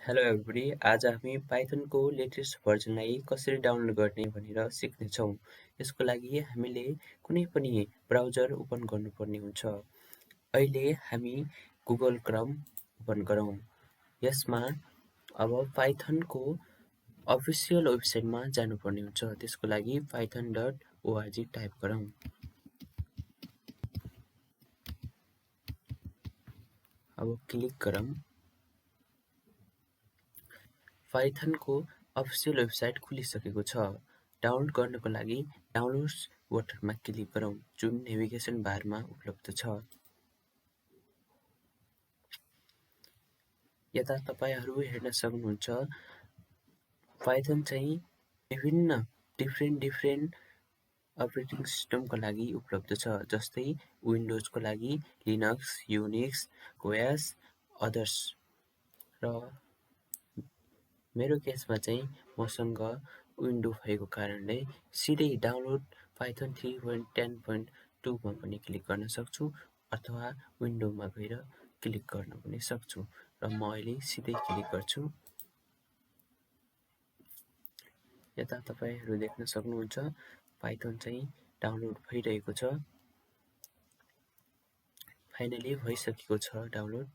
Hello everybody, आज हामी पाइथनको latest भर्जनलाई कसरी डाउनलोड गर्ने भनेर सिक्नेछौँ। यसको लागि हामीले कुनै पनि ब्राउजर ओपन गर्नुपर्ने हुन्छ। अहिले हामी गुगल क्रोम ओपन गरौँ। यसमा अब पाइथनको अफिसियल वेबसाइटमा जानुपर्ने हुन्छ। त्यसको लागि python.org टाइप गरौँ। अब क्लिक गरौँ। पाइथनको अफिसियल वेबसाइट खुलिसकेको छ। डाउनलोड गर्नको लागि डाउनलोड्स बटनमा क्लिक गरौँ, जुन नेभिगेसन बारमा उपलब्ध छ। यता तपाईहरू हेर्न सक्नुहुन्छ, पाइथन चाहिँ विभिन्न डिफ्रेन्ट अपरेटिङ सिस्टमको लागि उपलब्ध छ, जस्तै विन्डोजको लागि लिनक्स, युनिक्स, ओएस, अदर्स। र मेरो केसमा चाहिँ मसँग विन्डो भएको कारणले सिधै डाउनलोड पाइथन 3.10.2 मा पनि क्लिक गर्न सक्छु अथवा विन्डोमा गएर क्लिक गर्न पनि सक्छु र म अहिले सिधै क्लिक गर्छु। यता तपाईहरू देख्न सक्नुहुन्छ, पाइथन चाहिँ डाउनलोड भइरहेको छ। फाइनली भइसकेको छ डाउनलोड।